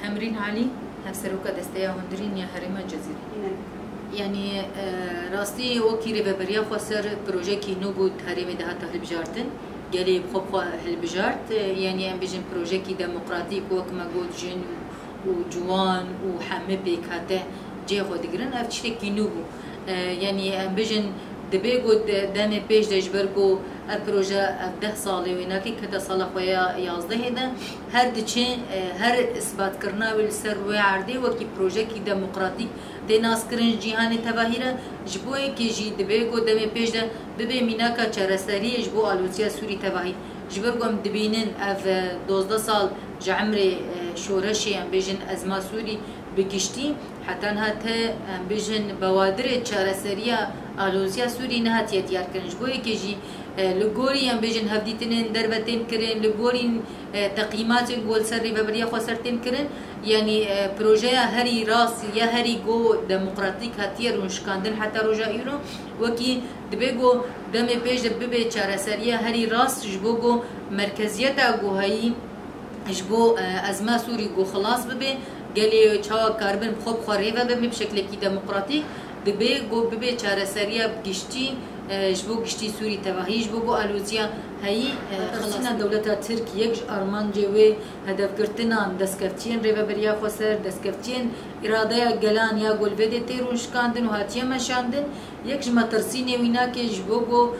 همرين علي هفسروكا دستيا هندرين يا هرم الجزيرة. يعني راستي وكي ريفابريا خسر بروجيكي نوبود هرم ده تهرب جارتن جالي بخبخ هالبجارت يعني ام بيجن بروجيكي ديمقراطيك وكما قلت جن وجوان وحمبك حتى جي خود جرن افتشتكي نوبو يعني ام بيجن دبي قد دامي بيش دجبركو البروجا 10 صالي ويناكي كذا صالة خويا يازده هذا هر دچين هر اثبات کرنا والسر وعردي وكي بروجا كي ديمقراطيك دي ناس کرن جهان تباهيرا جبوي كي جي دبي قد دامي بيش ده ببي ميناكا چرسري جبو الوزيا سوري تباهي جبركو ام دبينن اف 12 سال جعمري شورشي ام بيجن ازما سوري بگشتی حتی هاته بیشن بوادر چارەسەریە ئالۆزیا سووری نهاتیە دیارکردنش بۆ یەکێژی لەگۆری ئەم بیژن هەفدیتنێن دەربەتێن کردن لەگۆرین تەقییماتێک گۆل سەر ڕێبەبەریە خۆ سەرتێن کردن یعنی پرۆژەیە هەری ڕاستی یا هەری گۆ دەموقراتیک هاتیە ڕۆژکاندن حتا ڕۆژە ئیرۆ وەکی دەبێ گۆ دەمێ پێش ببێ چارەسەریە هەری ڕاستش بۆ گۆ مرکزیەتە گۆهایی اش بو ازما سوري گو خلاص ببي قالي چاوا كاربن بخوب خريفه بمي بشكل كي ديمقراطيك دبي گو ببي چارەسەریە بگشتي جبو گشتي سوري تباهي جبو گو الوزيا هي خلاصنا دولتا تركيا يك ارمان جوي هدف گرتنا دسكفتين ريبريا خسر دسكفتين اراده گلان يا گول بده تيروش كاندن وهاتيه مشاندن يك جما ترسيني ويناك جبو گو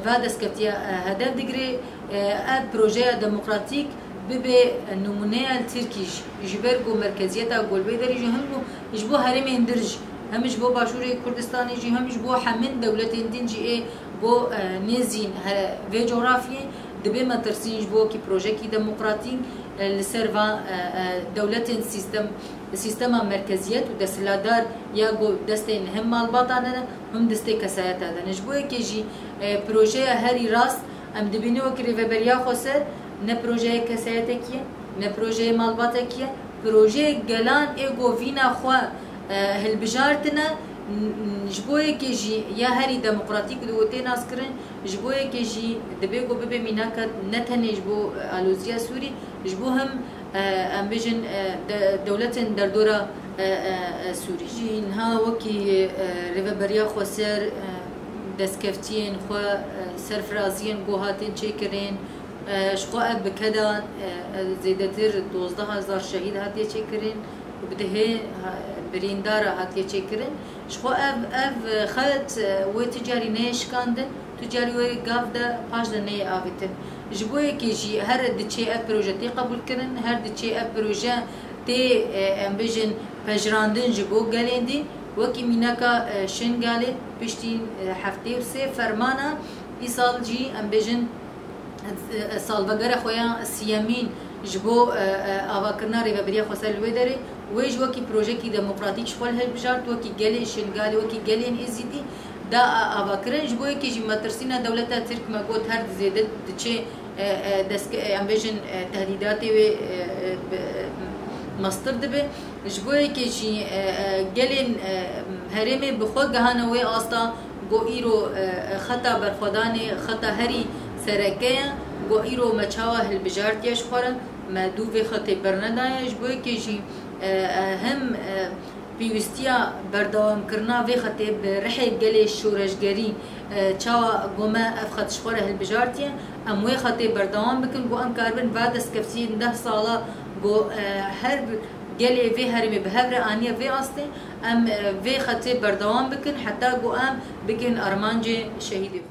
فادسكفتيا هدف دغري ا بروجي ديمقراطيك ببي نمونه التركيش جبرجو مركزيتها قلبي درجه هم يجبو هرم اندرج هم يجبو باشوري كردستان يجي هم يجبو حمن دولة اندين جي اي بو نزين في جغرافيا دبي ما ترسين يجبو كي بروجيكي ديمقراطيك لسيرفا دولة سيستم مركزيات ودسلادار ياغو دستين هم مالباطانا هم دستي كسايات هذا نجبو كيجي بروجي هاري راس ام دبينو كريفابريا خسر نه پروژه کسایتکیه نه پروژه مالباتکیه پروژه گلان ایگو وینا خوا هلبجارتنا جبوی که جی یا هری دموکراتیک دوتی ناس کرن جبوی که جی دبی گو ببی میناکا نتنه جبو الوزیا سوری جبو هم ام بیجن دولت در دورا سوری جی انها وکی ریوبریا خوسر دسکفتین خوا سرفرازین گوهاتین چه کرین شقو اب بكذا زيدتر 12000 شهيد هاتيه تشكرين وبده بريندار هاتيه تشكرين شقو اب خلت وتجاري نيش كاندن تجاري وقافده باجده ني افيتن جبوي كيجي هر دتشي اب بروجيتي قبول كرن هر دتشي اب بروجي تي امبيجن بجراندن جبو قاليندي وكي ميناكا شنغالي بشتين هفتي وسي فرمانا ايصال جي امبيجن سالفجرا خويا سيامين جبو افاكرنا ريبابريا خوسا الويدري ويج وكي بروجيكي ديمقراطيك شغل هالبجارت وكي جالي شنغالي وكي جالي ازيدي دا افاكرن جبو كي جي ماترسينا دولتا ترك ما قوت هرد زيدت دشي دسك امبيجن تهديداتي مصدر دبي جبو كي جي جالين هرمي بخو جهانوي استا گو ايرو خطا برخداني خطا هري سرکه گو ایرو مچاوا هالبجارت یش خورن ما دو في خطی برندایش بوی که جی هم پیوستیا بردوام کرنا في خطی برحی گلی شورشگری چاوا گوما افخط شخوره هالبجارتیه ام وی خطی بردوام بکن گو ام کاربن بعد اسکفسین 10 ساله گو هر گلی في هرمی بهبر آنیه في اصلی ام في خطی بردوام بکن حتی گو ام بکن ارمانج شهیدی